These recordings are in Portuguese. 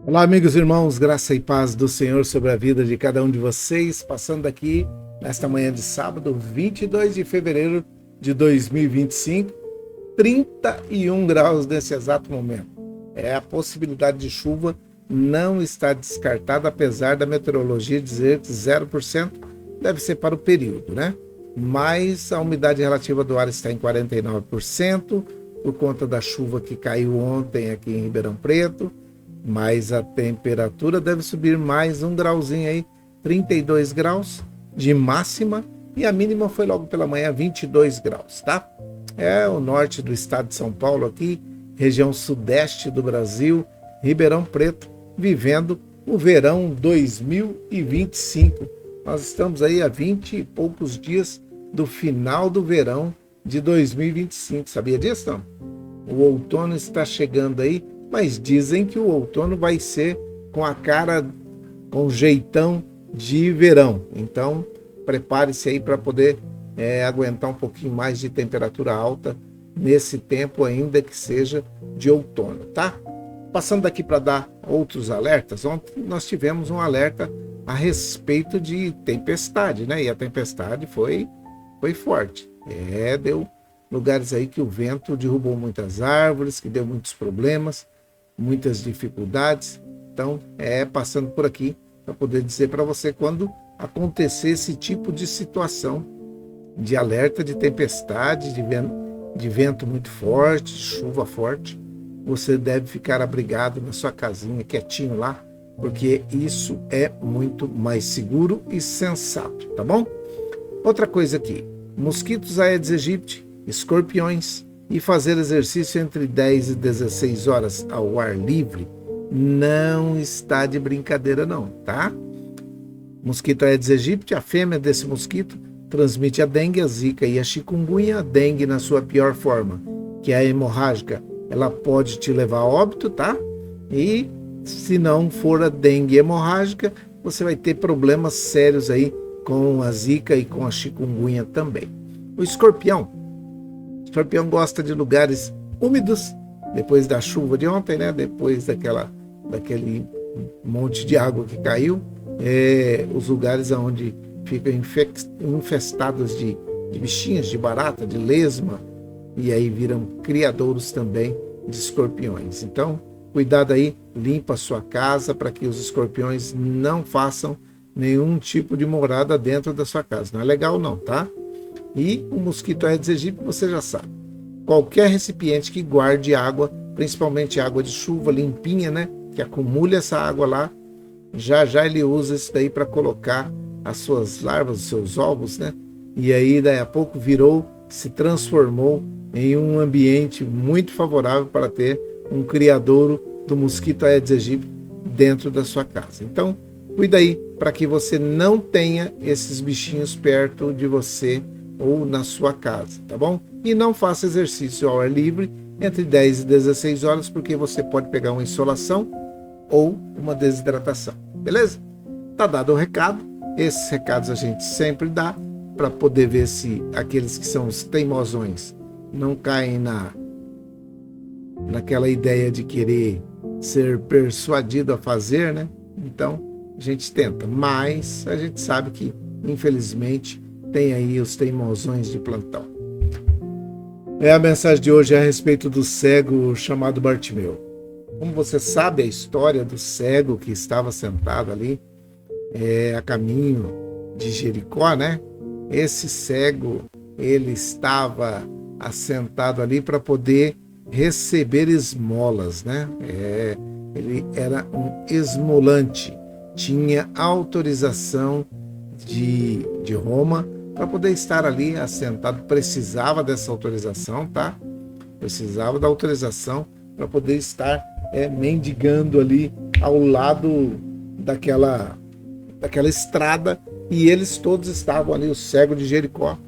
Olá, amigos e irmãos, graça e paz do Senhor sobre a vida de cada um de vocês, passando aqui nesta manhã de sábado, 22 de fevereiro de 2025, 31 graus nesse exato momento. A possibilidade de chuva não está descartada, apesar da meteorologia dizer que 0% deve ser para o período, né? Mas a umidade relativa do ar está em 49%, por conta da chuva que caiu ontem aqui em Ribeirão Preto. Mas a temperatura deve subir mais um grauzinho aí, 32 graus de máxima, e a mínima foi logo pela manhã, 22 graus, tá? É o norte do estado de São Paulo aqui, região sudeste do Brasil, Ribeirão Preto, vivendo o verão 2025. Nós estamos aí há 20 e poucos dias do final do verão de 2025, sabia disso, não? O outono está chegando aí, mas dizem que o outono vai ser com a cara, com jeitão de verão. Então, prepare-se aí para poder aguentar um pouquinho mais de temperatura alta nesse tempo, ainda que seja de outono, tá? Passando daqui para dar outros alertas, ontem nós tivemos um alerta a respeito de tempestade, né? E a tempestade foi forte. Deu lugares aí que o vento derrubou muitas árvores, que deu muitos problemas, muitas dificuldades. Então, passando por aqui para poder dizer para você, quando acontecer esse tipo de situação de alerta de tempestade, de vento muito forte, de chuva forte, você deve ficar abrigado na sua casinha, quietinho lá, porque isso é muito mais seguro e sensato, tá bom? Outra coisa aqui, mosquitos Aedes aegypti, escorpiões, e fazer exercício entre 10 e 16 horas ao ar livre não está de brincadeira não, tá? Mosquito Aedes aegypti, a fêmea desse mosquito, transmite a dengue, a zika e a chikungunya. A dengue na sua pior forma, que é a hemorrágica, ela pode te levar a óbito, tá? E se não for a dengue hemorrágica, você vai ter problemas sérios aí com a zika e com a chikungunya também. O escorpião gosta de lugares úmidos, depois da chuva de ontem, né? Depois daquele monte de água que caiu, os lugares onde ficam infestados de bichinhos, de barata, de lesma, e aí viram criadouros também de escorpiões. Então, cuidado aí, limpa a sua casa para que os escorpiões não façam nenhum tipo de morada dentro da sua casa. Não é legal não, tá? E o mosquito Aedes aegypti, você já sabe. Qualquer recipiente que guarde água, principalmente água de chuva, limpinha, né? Que acumule essa água lá, já ele usa isso daí para colocar as suas larvas, os seus ovos, né? E aí, daí a pouco, se transformou em um ambiente muito favorável para ter um criadouro do mosquito Aedes aegypti dentro da sua casa. Então, cuida aí para que você não tenha esses bichinhos perto de você ou na sua casa, tá bom? E não faça exercício ao ar livre entre 10 e 16 horas, porque você pode pegar uma insolação ou uma desidratação, beleza? Tá dado o recado. Esses recados a gente sempre dá para poder ver se aqueles que são os teimosões não caem naquela ideia de querer ser persuadido a fazer, né? Então, a gente tenta, mas a gente sabe que, infelizmente, tem aí os teimosões de plantão. A mensagem de hoje é a respeito do cego chamado Bartimeu. Como você sabe a história do cego que estava sentado ali a caminho de Jericó, né? Esse cego, ele estava assentado ali para poder receber esmolas, né? Ele era um esmolante, tinha autorização de Roma para poder estar ali assentado, precisava dessa autorização, tá? Precisava da autorização para poder estar mendigando ali ao lado daquela estrada, e eles todos estavam ali, o cego de Jericó,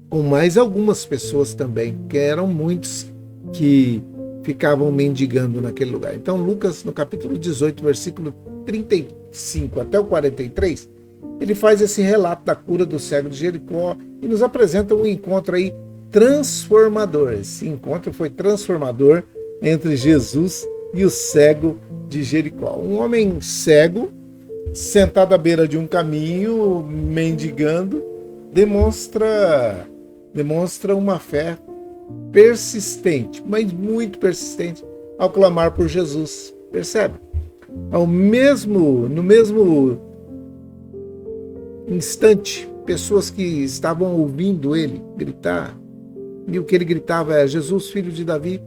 com mais algumas pessoas também, porque eram muitos que ficavam mendigando naquele lugar. Então, Lucas, no capítulo 18, versículo 35 até o 43, ele faz esse relato da cura do cego de Jericó e nos apresenta um encontro aí transformador. Esse encontro foi transformador entre Jesus e o cego de Jericó. Um homem cego, sentado à beira de um caminho, mendigando, demonstra uma fé persistente, mas muito persistente, ao clamar por Jesus. Percebe? No mesmo instante, pessoas que estavam ouvindo ele gritar, e o que ele gritava é: Jesus, filho de Davi,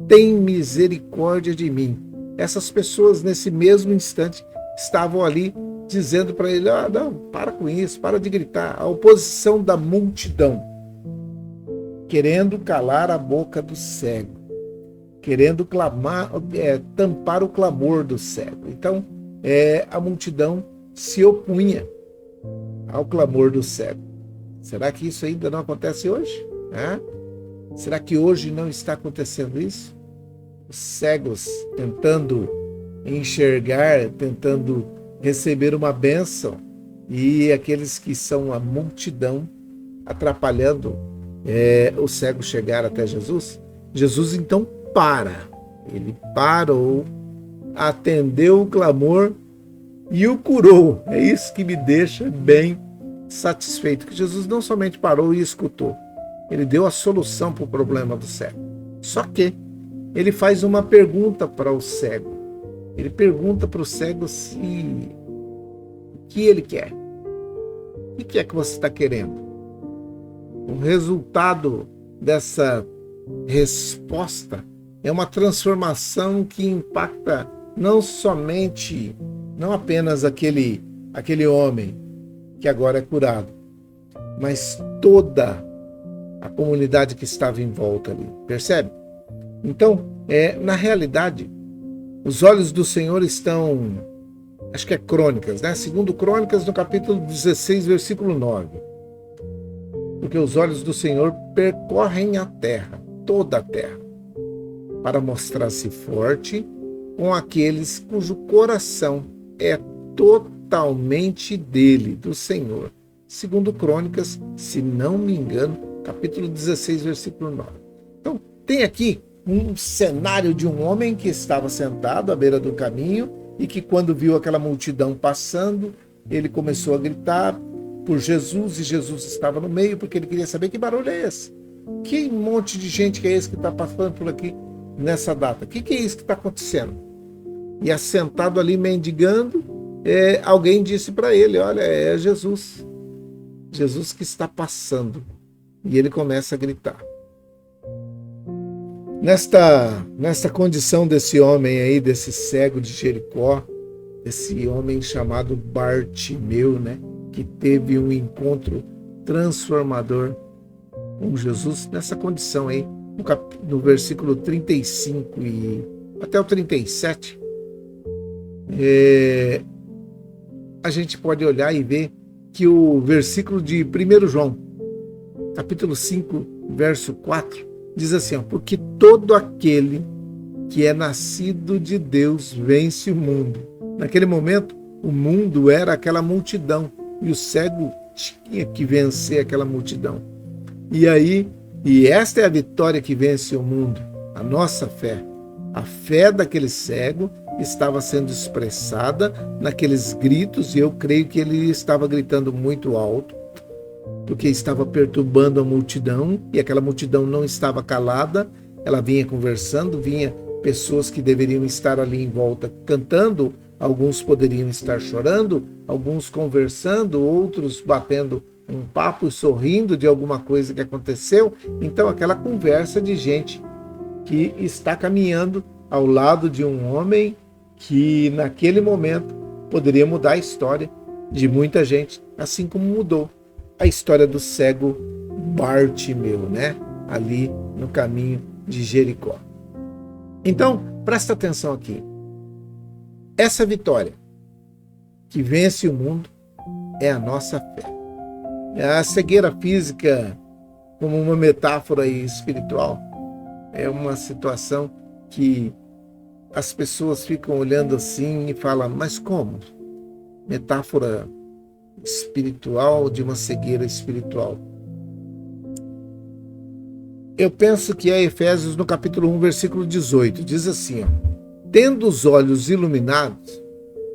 tem misericórdia de mim. Essas pessoas, nesse mesmo instante, estavam ali dizendo para ele: não, para com isso, para de gritar. A oposição da multidão, querendo calar a boca do cego, querendo tampar o clamor do cego. Então, a multidão se opunha ao clamor do cego. Será que isso ainda não acontece hoje? Será que hoje não está acontecendo isso? Os cegos tentando enxergar, tentando receber uma bênção, e aqueles que são a multidão atrapalhando o cego chegar até Jesus. Jesus então ele parou, atendeu o clamor e o curou. É isso que me deixa bem satisfeito, que Jesus não somente parou e escutou, ele deu a solução para o problema do cego. Só que ele faz uma pergunta para o cego. Ele pergunta para o cego o que ele quer. O que é que você está querendo? O resultado dessa resposta é uma transformação que impacta não apenas aquele homem que agora é curado, mas toda a comunidade que estava em volta ali. Percebe? Então, na realidade, os olhos do Senhor estão, acho que é Crônicas, né? Segundo Crônicas, no capítulo 16, versículo 9. Porque os olhos do Senhor percorrem a terra, toda a terra, para mostrar-se forte com aqueles cujo coração é totalmente dele, do Senhor. Segundo Crônicas, se não me engano, capítulo 16, versículo 9. Então, tem aqui um cenário de um homem que estava sentado à beira do caminho e que, quando viu aquela multidão passando, ele começou a gritar por Jesus, e Jesus estava no meio, porque ele queria saber: que barulho é esse? Que monte de gente que é esse que está passando por aqui nessa data? O que é isso que está acontecendo? E assentado ali mendigando, alguém disse para ele: olha, é Jesus que está passando. E ele começa a gritar. Nesta condição desse homem aí, desse cego de Jericó, esse homem chamado Bartimeu, né, que teve um encontro transformador com Jesus, nessa condição aí, no versículo 35 e até o 37, a gente pode olhar e ver que o versículo de 1 João, capítulo 5, verso 4, diz assim: porque todo aquele que é nascido de Deus vence o mundo. Naquele momento, o mundo era aquela multidão, e o cego tinha que vencer aquela multidão. E esta é a vitória que vence o mundo, a nossa fé. A fé daquele cego estava sendo expressada naqueles gritos, e eu creio que ele estava gritando muito alto, porque estava perturbando a multidão, e aquela multidão não estava calada, ela vinha conversando, vinha pessoas que deveriam estar ali em volta cantando, alguns poderiam estar chorando, alguns conversando, outros batendo um papo, sorrindo de alguma coisa que aconteceu. Então, aquela conversa de gente que está caminhando ao lado de um homem que naquele momento poderia mudar a história de muita gente, assim como mudou a história do cego Bartimeu, né? Ali no caminho de Jericó. Então, presta atenção aqui. Essa vitória que vence o mundo é a nossa fé. A cegueira física, como uma metáfora espiritual, é uma situação que as pessoas ficam olhando assim e falam: mas como? Metáfora espiritual de uma cegueira espiritual. Eu penso que é Efésios no capítulo 1, versículo 18. Diz assim: tendo os olhos iluminados,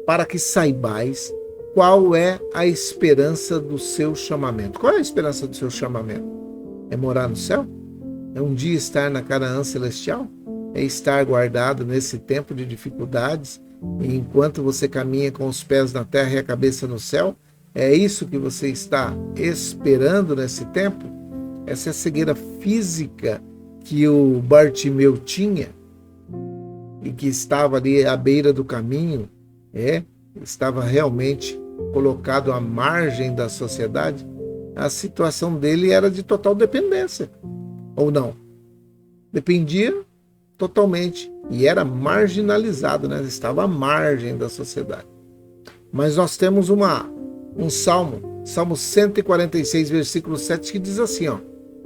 para que saibais qual é a esperança do seu chamamento. Qual é a esperança do seu chamamento? É morar no céu? É um dia estar na Canaã celestial? É estar guardado nesse tempo de dificuldades, e enquanto você caminha com os pés na terra e a cabeça no céu? É isso que você está esperando nesse tempo? Essa é a cegueira física que o Bartimeu tinha e que estava ali à beira do caminho, estava realmente colocado à margem da sociedade. A situação dele era de total dependência, ou não? Dependia totalmente e era marginalizado, né? Estava à margem da sociedade. Mas nós temos um salmo, Salmo 146, versículo 7, que diz assim,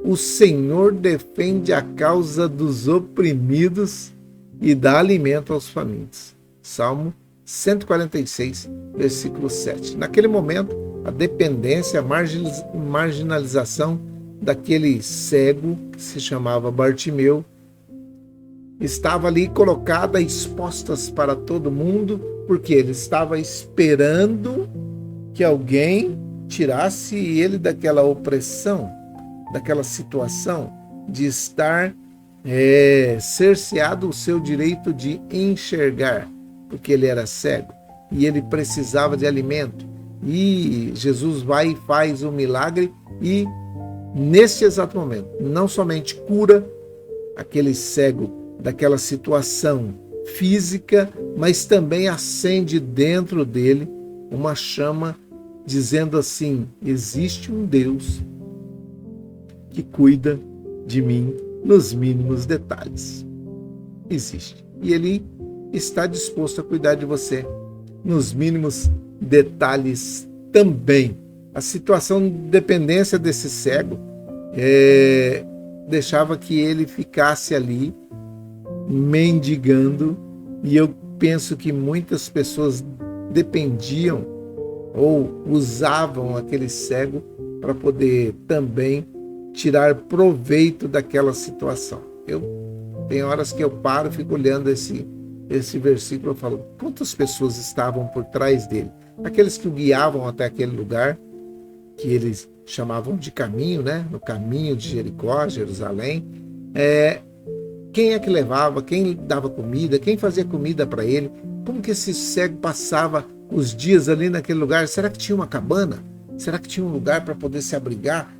o Senhor defende a causa dos oprimidos e dá alimento aos famintos. Salmo 146, versículo 7. Naquele momento, a dependência, a marginalização daquele cego, que se chamava Bartimeu, estava ali colocada, expostas para todo mundo, porque ele estava esperando que alguém tirasse ele daquela opressão, daquela situação de estar cerceado o seu direito de enxergar, porque ele era cego e ele precisava de alimento. E Jesus vai e faz um milagre e, nesse exato momento, não somente cura aquele cego daquela situação física, mas também acende dentro dele uma chama, dizendo assim: existe um Deus que cuida de mim nos mínimos detalhes. Existe. E ele está disposto a cuidar de você nos mínimos detalhes também. A situação de dependência desse cego deixava que ele ficasse ali mendigando, e eu penso que muitas pessoas dependiam ou usavam aquele cego para poder também tirar proveito daquela situação. Tem horas que eu paro, fico olhando esse versículo e falo, quantas pessoas estavam por trás dele? Aqueles que o guiavam até aquele lugar, que eles chamavam de caminho, né? No caminho de Jericó, Jerusalém. Quem é que levava? Quem dava comida? Quem fazia comida para ele? Como que esse cego passava os dias ali naquele lugar? Será que tinha uma cabana? Será que tinha um lugar para poder se abrigar?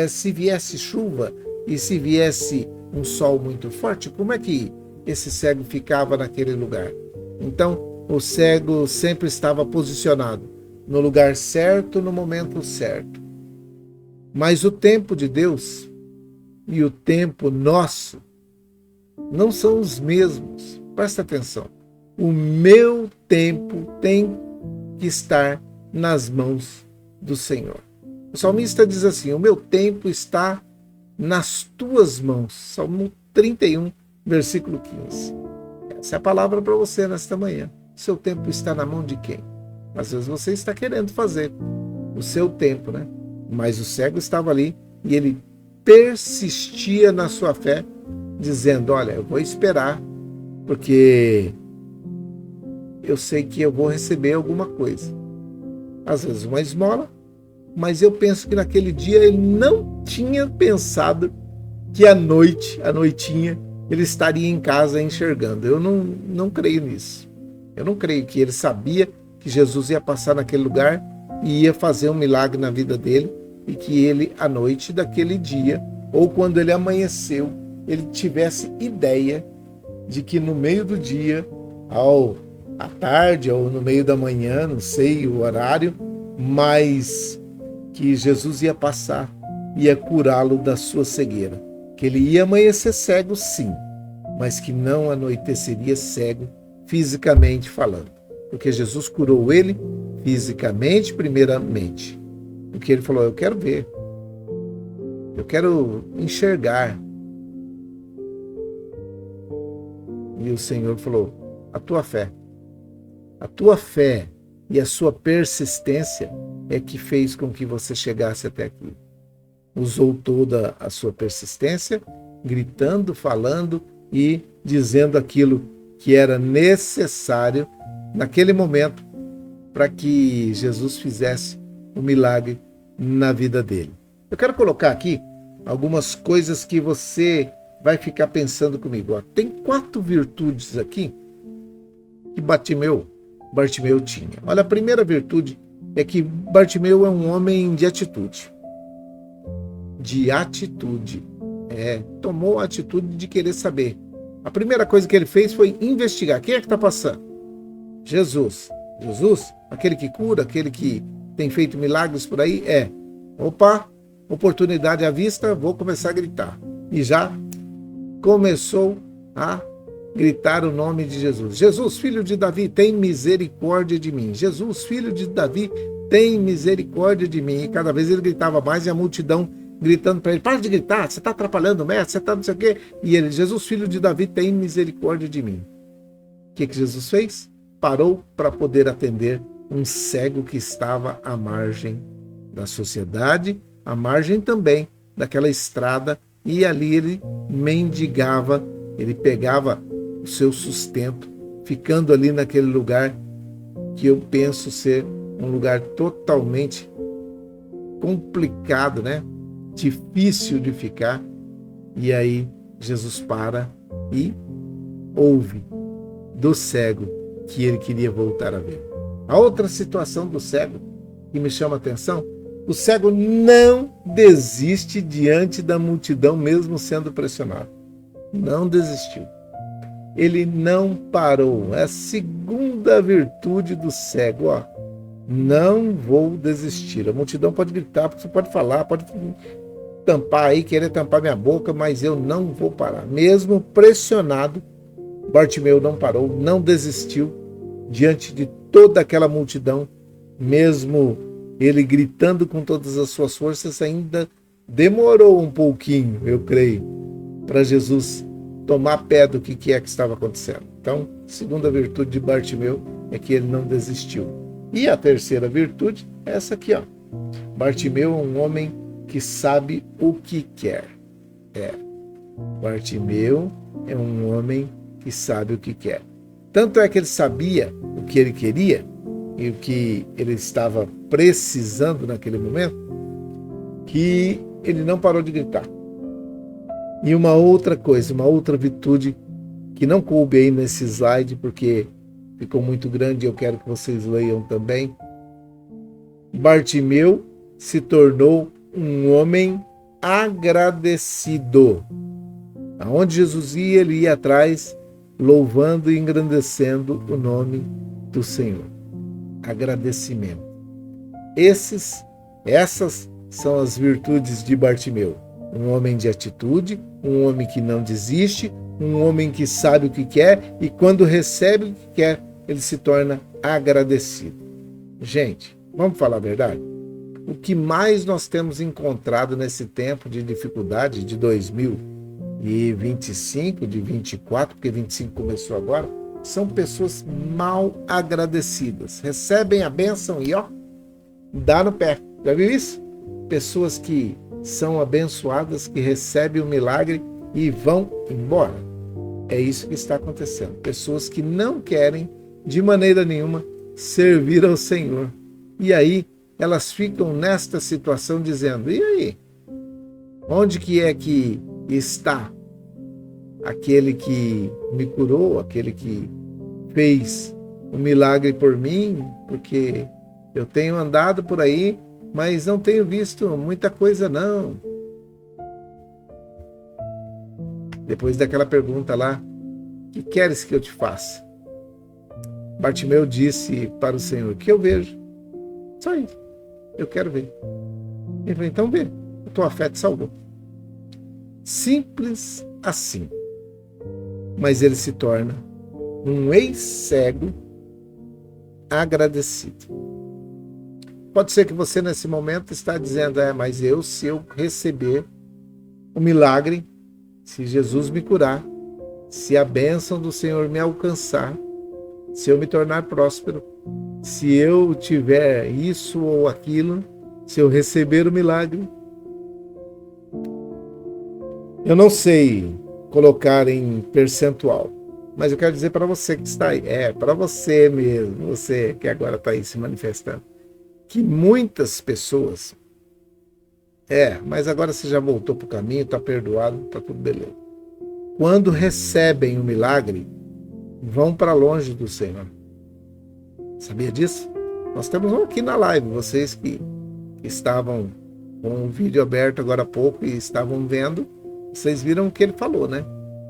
Se viesse chuva e se viesse um sol muito forte, como é que esse cego ficava naquele lugar? Então, o cego sempre estava posicionado no lugar certo, no momento certo. Mas o tempo de Deus e o tempo nosso não são os mesmos. Presta atenção. O meu tempo tem que estar nas mãos do Senhor. O salmista diz assim: o meu tempo está nas tuas mãos. Salmo 31, versículo 15. Essa é a palavra para você nesta manhã. O seu tempo está na mão de quem? Às vezes você está querendo fazer o seu tempo, né? Mas o cego estava ali e ele persistia na sua fé, dizendo: olha, eu vou esperar, porque eu sei que eu vou receber alguma coisa. Às vezes uma esmola, mas eu penso que naquele dia ele não tinha pensado que à noitinha, ele estaria em casa enxergando. Eu não creio nisso. Eu não creio que ele sabia que Jesus ia passar naquele lugar e ia fazer um milagre na vida dele, e que ele, à noite daquele dia, ou quando ele amanheceu, ele tivesse ideia de que no meio do dia, à tarde ou no meio da manhã, não sei o horário, mas que Jesus ia passar, ia curá-lo da sua cegueira. Que ele ia amanhecer cego, sim, mas que não anoiteceria cego, fisicamente falando. Porque Jesus curou ele fisicamente, primeiramente. Porque ele falou: eu quero ver, eu quero enxergar. E o Senhor falou: a tua fé e a sua persistência é que fez com que você chegasse até aqui. Usou toda a sua persistência, gritando, falando e dizendo aquilo que era necessário naquele momento para que Jesus fizesse um milagre na vida dele. Eu quero colocar aqui algumas coisas que você vai ficar pensando comigo. Ó, tem 4 virtudes aqui que Bartimeu tinha. Olha, a primeira virtude é que Bartimeu é um homem de atitude. Tomou a atitude de querer saber. A primeira coisa que ele fez foi investigar. Quem é que está passando? Jesus. Jesus, aquele que cura, aquele que tem feito milagres por aí, Opa, oportunidade à vista, vou começar a gritar. E já começou a gritar o nome de Jesus. Jesus, filho de Davi, tem misericórdia de mim. Jesus, filho de Davi, tem misericórdia de mim. E cada vez ele gritava mais e a multidão gritando para ele, para de gritar, você está atrapalhando o mestre, você está não sei o quê. E ele, Jesus, filho de Davi, tem misericórdia de mim. O que Jesus fez? Parou para poder atender um cego que estava à margem da sociedade, à margem também daquela estrada, e ali ele mendigava, ele pegava o seu sustento, ficando ali naquele lugar que eu penso ser um lugar totalmente complicado, né? Difícil de ficar. E aí Jesus para e ouve do cego que ele queria voltar a ver. A outra situação do cego que me chama a atenção, o cego não desiste diante da multidão, mesmo sendo pressionado. Não desistiu. Ele não parou. É a segunda virtude do cego. Não vou desistir. A multidão pode gritar, você pode falar, pode tampar aí, querer tampar minha boca, mas eu não vou parar. Mesmo pressionado, Bartimeu não parou, não desistiu diante de toda aquela multidão, mesmo ele gritando com todas as suas forças, ainda demorou um pouquinho, eu creio, para Jesus tomar pé do que é que estava acontecendo. Então, a segunda virtude de Bartimeu é que ele não desistiu. E a terceira virtude é essa aqui, ó. Bartimeu é um homem que sabe o que quer. Bartimeu é um homem que sabe o que quer. Tanto é que ele sabia o que ele queria e o que ele estava precisando naquele momento, que ele não parou de gritar. E uma outra coisa, uma outra virtude que não coube aí nesse slide, porque ficou muito grande e eu quero que vocês leiam também. Bartimeu se tornou um homem agradecido. Aonde Jesus ia, ele ia atrás, louvando e engrandecendo o nome do Senhor. Agradecimento. Essas são as virtudes de Bartimeu. Um homem de atitude, um homem que não desiste, um homem que sabe o que quer e quando recebe o que quer, ele se torna agradecido. Gente, vamos falar a verdade? O que mais nós temos encontrado nesse tempo de dificuldade de 2025, de 24, porque 25 começou agora, são pessoas mal agradecidas. Recebem a bênção e dá no pé. Já viu isso? Pessoas que são abençoadas, que recebem o milagre e vão embora. É isso que está acontecendo. Pessoas que não querem, de maneira nenhuma, servir ao Senhor. E aí, elas ficam nesta situação dizendo, e aí? Onde que é que está aquele que me curou, aquele que fez um milagre por mim? Porque eu tenho andado por aí, mas não tenho visto muita coisa não. Depois daquela pergunta lá, que queres que eu te faça? Bartimeu disse para o Senhor, que eu vejo. Só isso. Eu quero ver. Ele falou, então vê. A tua fé te salvou. Simples assim. Mas ele se torna um ex-cego agradecido. Pode ser que você nesse momento está dizendo, mas se eu receber o milagre, se Jesus me curar, se a bênção do Senhor me alcançar, se eu me tornar próspero, se eu tiver isso ou aquilo, se eu receber o milagre, eu não sei colocar em percentual, Mas eu quero dizer para você que está aí, para você mesmo, você que agora está aí se manifestando, que muitas pessoas, mas agora você já voltou para o caminho, está perdoado, está tudo beleza. Quando recebem o milagre, vão para longe do Senhor. Sabia disso? Nós temos um aqui na live, vocês que estavam com o vídeo aberto agora há pouco e estavam vendo, vocês viram o que ele falou, né?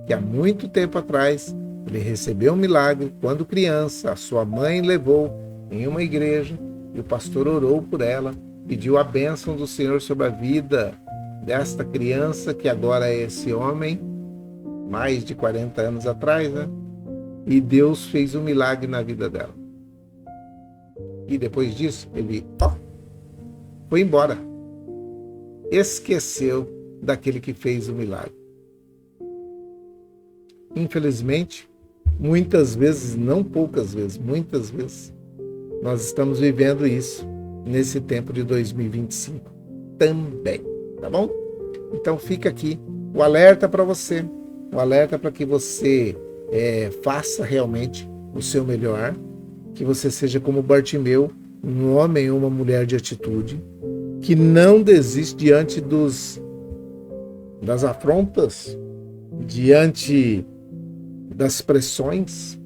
Que há muito tempo atrás ele recebeu um milagre quando criança, a sua mãe levou em uma igreja e o pastor orou por ela, pediu a bênção do Senhor sobre a vida desta criança que agora é esse homem, mais de 40 anos atrás, né? E Deus fez um milagre na vida dela. E depois disso, ele foi embora. Esqueceu daquele que fez o milagre. Infelizmente, muitas vezes, não poucas vezes, muitas vezes, nós estamos vivendo isso nesse tempo de 2025 também, tá bom? Então fica aqui o alerta para você, o alerta para que você faça realmente o seu melhor, que você seja como Bartimeu, um homem ou uma mulher de atitude, que não desiste diante das afrontas, diante das pressões,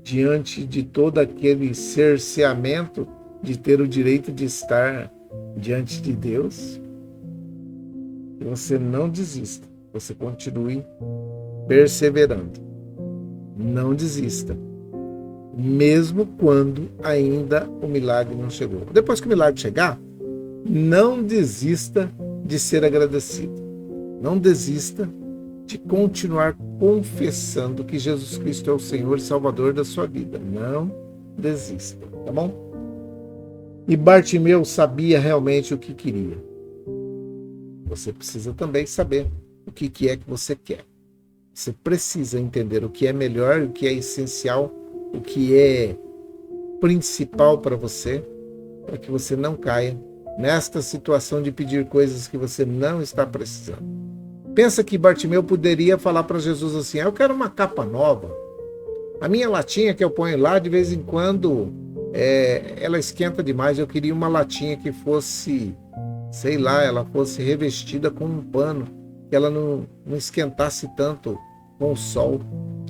diante de todo aquele cerceamento de ter o direito de estar diante de Deus. Que você não desista, você continue perseverando. Não desista, mesmo quando ainda o milagre não chegou. Depois que o milagre chegar, não desista de ser agradecido. Não desista de continuar confessando que Jesus Cristo é o Senhor e Salvador da sua vida. Não desista, tá bom? E Bartimeu sabia realmente o que queria. Você precisa também saber o que é que você quer. Você precisa entender o que é melhor, o que é essencial, o que é principal para você, para que você não caia nesta situação de pedir coisas que você não está precisando. Pensa que Bartimeu poderia falar para Jesus assim: eu quero uma capa nova. A minha latinha que eu ponho lá, de vez em quando, ela esquenta demais. Eu queria uma latinha que fosse, sei lá, ela fosse revestida com um pano, que ela não esquentasse tanto com o sol.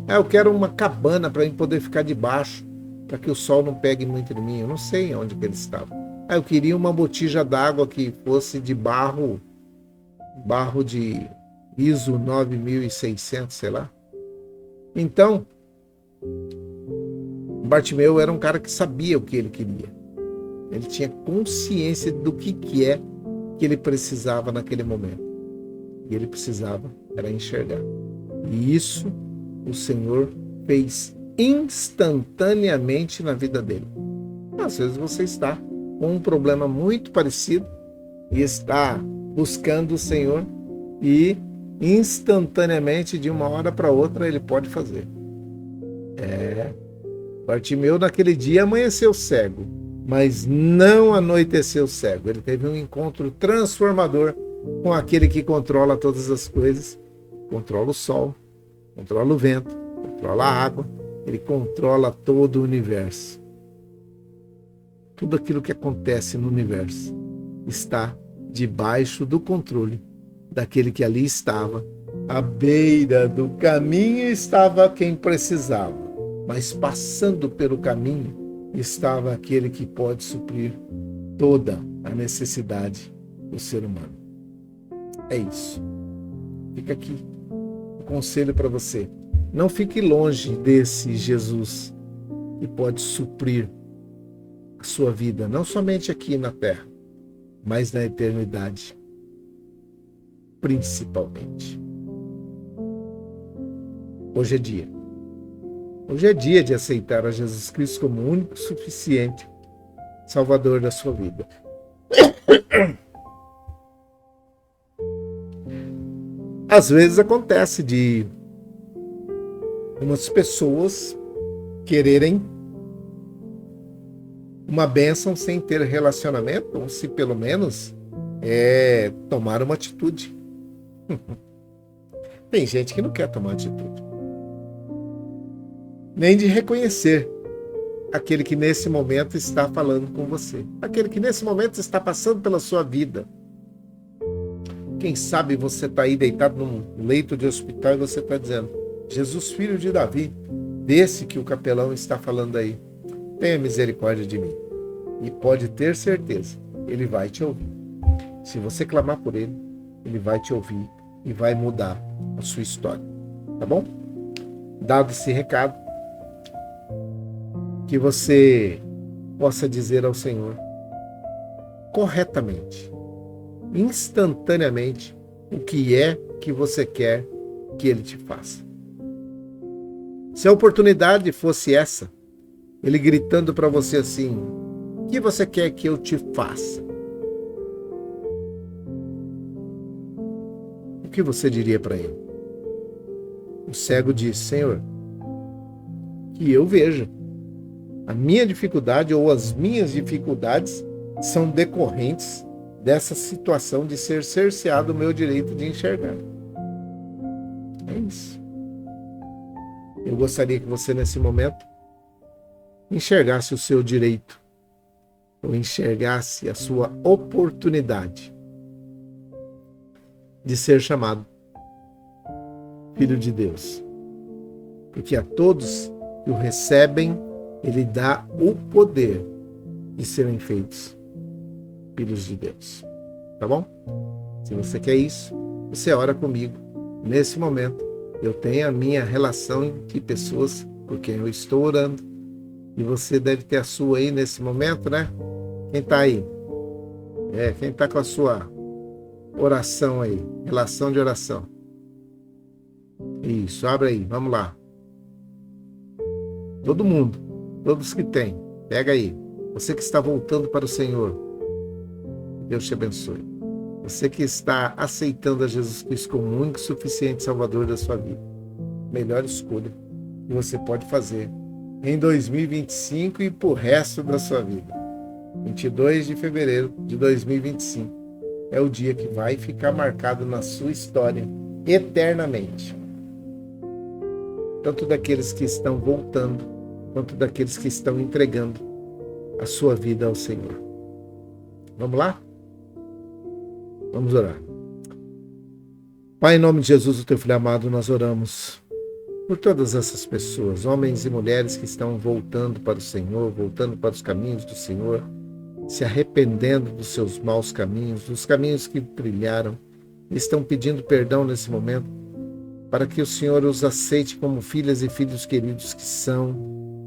Eu quero uma cabana para eu poder ficar debaixo, para que o sol não pegue muito em mim. Eu não sei onde que ele estava. Eu queria uma botija d'água que fosse de barro de ISO 9600, sei lá. Então, Bartimeu era um cara que sabia o que ele queria. Ele tinha consciência do que que ele precisava naquele momento. E ele precisava era enxergar. E isso o Senhor fez instantaneamente na vida dele. Às vezes você está com um problema muito parecido e está buscando o Senhor e instantaneamente, de uma hora para outra, ele pode fazer. Bartimeu naquele dia amanheceu cego, mas não anoiteceu cego. Ele teve um encontro transformador com aquele que controla todas as coisas, controla o sol, controla o vento, controla a água, ele controla todo o universo. Tudo aquilo que acontece no universo está debaixo do controle daquele que ali estava. À beira do caminho estava quem precisava, mas passando pelo caminho estava aquele que pode suprir toda a necessidade do ser humano. É isso. Fica aqui o conselho para você. Não fique longe desse Jesus que pode suprir a sua vida, não somente aqui na terra, mas na eternidade, principalmente. Hoje é dia. Hoje é dia de aceitar a Jesus Cristo como o único suficiente Salvador da sua vida. Às vezes acontece de umas pessoas quererem uma bênção sem ter relacionamento, ou se pelo menos tomar uma atitude. Tem gente que não quer tomar atitude. nem de reconhecer aquele que nesse momento está falando com você, aquele que nesse momento está passando pela sua vida. Quem sabe você está aí deitado num leito de hospital e você está dizendo: Jesus, filho de Davi, desse que o capelão está falando aí, tenha misericórdia de mim. E pode ter certeza, ele vai te ouvir. Se você clamar por ele, ele vai te ouvir e vai mudar a sua história. Tá bom? Dado esse recado, que você possa dizer ao Senhor corretamente, instantaneamente, o que é que você quer que ele te faça. Se a oportunidade fosse essa, ele gritando para você assim: o que você quer que eu te faça? O que você diria para ele? O cego diz: Senhor, que eu veja. A minha dificuldade ou as minhas dificuldades são decorrentes dessa situação de ser cerceado o meu direito de enxergar. É isso. Eu gostaria que você, nesse momento, enxergasse o seu direito, ou enxergasse a sua oportunidade de ser chamado Filho de Deus. Porque a todos que o recebem, ele dá o poder de serem feitos filhos de Deus. Tá bom? Se você quer isso, você ora comigo. Nesse momento, eu tenho a minha relação de pessoas por quem eu estou orando. E você deve ter a sua aí nesse momento, né? Quem está aí? Quem está com a sua oração aí? Relação de oração. Isso, abre aí, vamos lá. Todo mundo, todos que têm, pega aí. Você que está voltando para o Senhor, Deus te abençoe. Você que está aceitando a Jesus Cristo como o único e suficiente Salvador da sua vida. Melhor escolha que você pode fazer em 2025 e pro resto da sua vida. 22 de fevereiro de 2025 é o dia que vai ficar marcado na sua história eternamente. Tanto daqueles que estão voltando, quanto daqueles que estão entregando a sua vida ao Senhor. Vamos lá? Vamos orar. Pai, em nome de Jesus, o teu filho amado, nós oramos por todas essas pessoas, homens e mulheres que estão voltando para o Senhor, voltando para os caminhos do Senhor, se arrependendo dos seus maus caminhos, dos caminhos que trilharam, e estão pedindo perdão nesse momento, para que o Senhor os aceite como filhas e filhos queridos que são.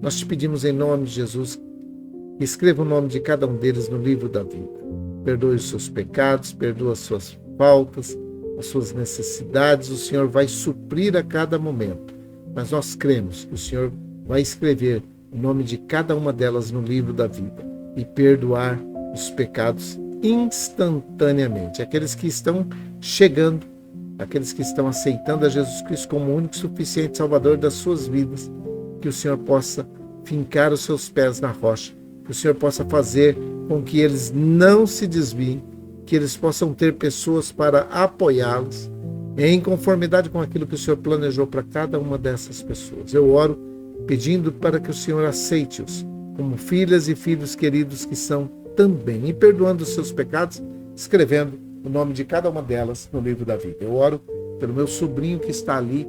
Nós te pedimos em nome de Jesus, que escreva o nome de cada um deles no livro da vida. Perdoe os seus pecados, perdoa as suas faltas, as suas necessidades. O Senhor vai suprir a cada momento. Mas nós cremos que o Senhor vai escrever o nome de cada uma delas no livro da vida e perdoar os pecados instantaneamente. Aqueles que estão chegando, aqueles que estão aceitando a Jesus Cristo como o único e suficiente Salvador das suas vidas, que o Senhor possa fincar os seus pés na rocha, que o Senhor possa fazer com que eles não se desviem, que eles possam ter pessoas para apoiá-los, em conformidade com aquilo que o Senhor planejou para cada uma dessas pessoas. Eu oro pedindo para que o Senhor aceite-os como filhas e filhos queridos que são também, e perdoando os seus pecados, escrevendo o nome de cada uma delas no livro da vida. Eu oro pelo meu sobrinho que está ali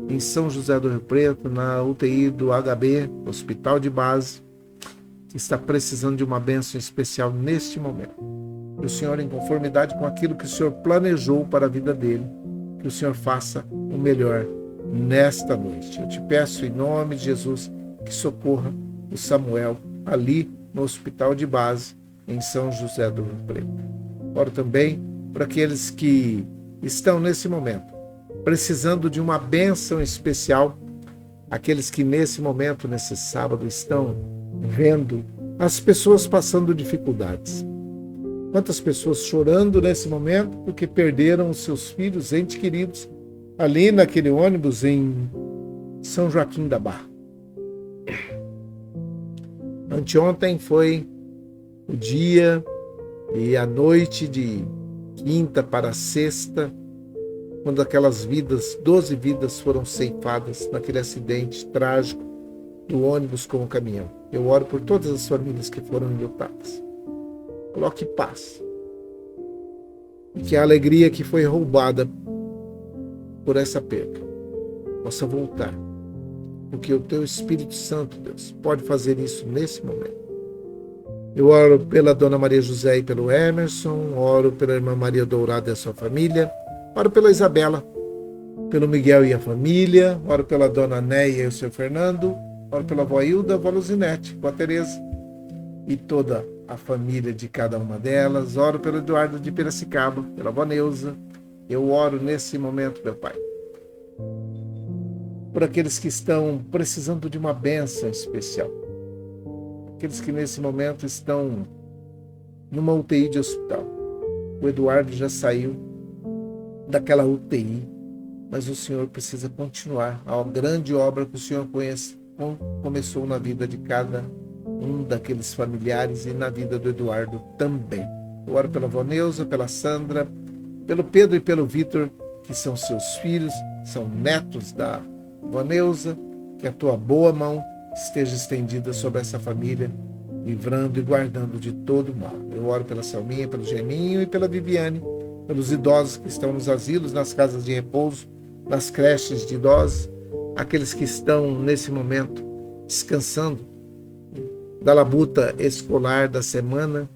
em São José do Rio Preto, na UTI do HB, Hospital de Base, que está precisando de uma bênção especial neste momento. Que o Senhor, em conformidade com aquilo que o Senhor planejou para a vida dele, que o Senhor faça o melhor nesta noite. Eu te peço em nome de Jesus que socorra o Samuel ali no Hospital de Base, em São José do Rio Preto. Oro também para aqueles que estão nesse momento precisando de uma bênção especial, aqueles que nesse momento, nesse sábado, estão vendo as pessoas passando dificuldades. Quantas pessoas chorando nesse momento porque perderam os seus filhos, entes queridos, ali naquele ônibus em São Joaquim da Barra. Anteontem foi o dia e a noite de quinta para sexta, quando aquelas vidas, 12 vidas foram ceifadas naquele acidente trágico do ônibus com o caminhão. Eu oro por todas as famílias que foram enlutadas. Coloque paz. E que a alegria que foi roubada por essa perda possa voltar. Porque o teu Espírito Santo, Deus, pode fazer isso nesse momento. Eu oro pela Dona Maria José e pelo Emerson, oro pela Irmã Maria Dourada e a sua família, oro pela Isabela, pelo Miguel e a família, oro pela Dona Néia e o seu Fernando, oro pela avó Hilda, a avó Luzinete, a avó Tereza e toda a família de cada uma delas, oro pelo Eduardo de Piracicaba, pela avó Neuza. Eu oro nesse momento, meu Pai, por aqueles que estão precisando de uma bênção especial. Aqueles que nesse momento estão numa UTI de hospital. O Eduardo já saiu daquela UTI, mas o Senhor precisa continuar a grande obra que o Senhor começou na vida de cada um daqueles familiares e na vida do Eduardo também. Eu oro pela avó Neuza, pela Sandra, pelo Pedro e pelo Vitor, que são seus filhos, são netos da avó Neuza, que a tua boa mão esteja estendida sobre essa família, livrando e guardando de todo mal. Eu oro pela Selminha, pelo Geninho e pela Viviane, pelos idosos que estão nos asilos, nas casas de repouso, nas creches de idosos, aqueles que estão nesse momento descansando da labuta escolar da semana,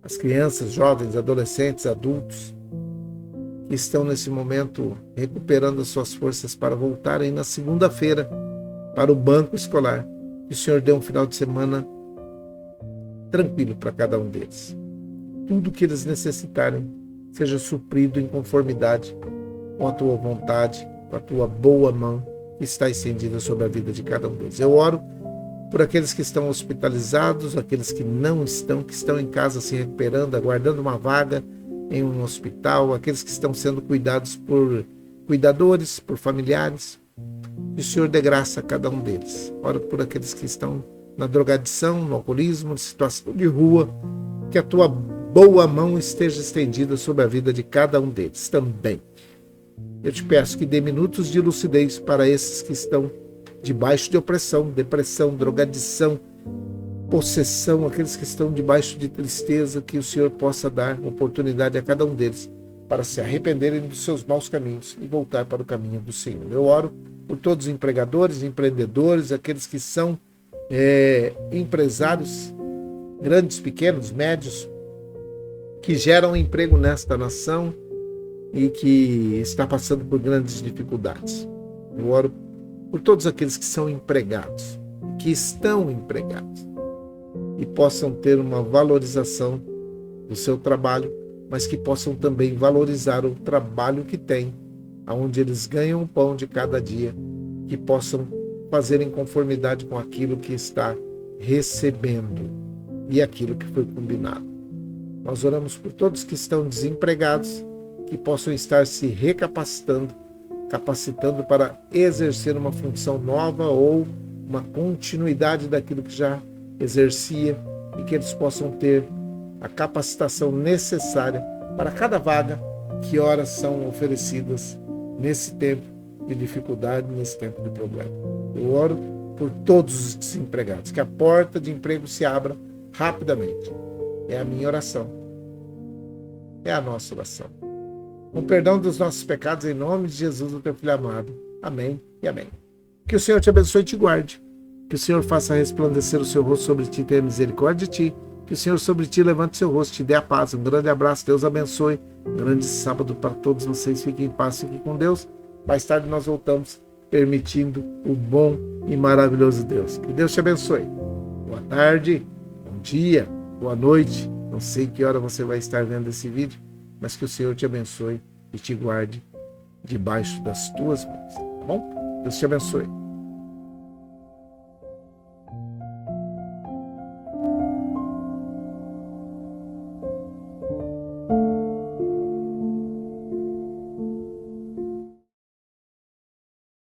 as crianças, jovens, adolescentes, adultos, que estão nesse momento recuperando as suas forças para voltarem na segunda-feira para o banco escolar. Que o Senhor dê um final de semana tranquilo para cada um deles. Tudo que eles necessitarem seja suprido em conformidade com a tua vontade, com a tua boa mão que está estendida sobre a vida de cada um deles. Eu oro por aqueles que estão hospitalizados, aqueles que não estão, que estão em casa se recuperando, aguardando uma vaga em um hospital, aqueles que estão sendo cuidados por cuidadores, por familiares. Que o Senhor dê graça a cada um deles. Oro por aqueles que estão na drogadição, no alcoolismo, na situação de rua, que a tua boa mão esteja estendida sobre a vida de cada um deles também. Eu te peço que dê minutos de lucidez para esses que estão debaixo de opressão, depressão, drogadição, possessão, aqueles que estão debaixo de tristeza, que o Senhor possa dar oportunidade a cada um deles para se arrependerem dos seus maus caminhos e voltar para o caminho do Senhor. Eu oro por todos os empregadores, empreendedores, aqueles que são empresários, grandes, pequenos, médios, que geram emprego nesta nação e que está passando por grandes dificuldades. Eu oro por todos aqueles que são empregados, que estão empregados, e possam ter uma valorização do seu trabalho, mas que possam também valorizar o trabalho que têm, aonde eles ganham o pão de cada dia, que possam fazer em conformidade com aquilo que está recebendo e aquilo que foi combinado. Nós oramos por todos que estão desempregados, que possam estar se recapacitando, capacitando para exercer uma função nova ou uma continuidade daquilo que já exercia, e que eles possam ter a capacitação necessária para cada vaga que horas são oferecidas nesse tempo de dificuldade, nesse tempo de problema. Eu oro por todos os desempregados, que a porta de emprego se abra rapidamente. É a minha oração. É a nossa oração. Com perdão dos nossos pecados, em nome de Jesus, o teu Filho amado. Amém e amém. Que o Senhor te abençoe e te guarde. Que o Senhor faça resplandecer o seu rosto sobre ti e tenha misericórdia de ti. Que o Senhor sobre ti levante o seu rosto e te dê a paz. Um grande abraço, Deus abençoe. Um grande sábado para todos vocês. Fiquem em paz, fiquem com Deus. Mais tarde nós voltamos, permitindo o bom e maravilhoso Deus. Que Deus te abençoe. Boa tarde, bom dia, boa noite. Não sei que hora você vai estar vendo esse vídeo, mas que o Senhor te abençoe e te guarde debaixo das tuas mãos. Tá bom? Deus te abençoe.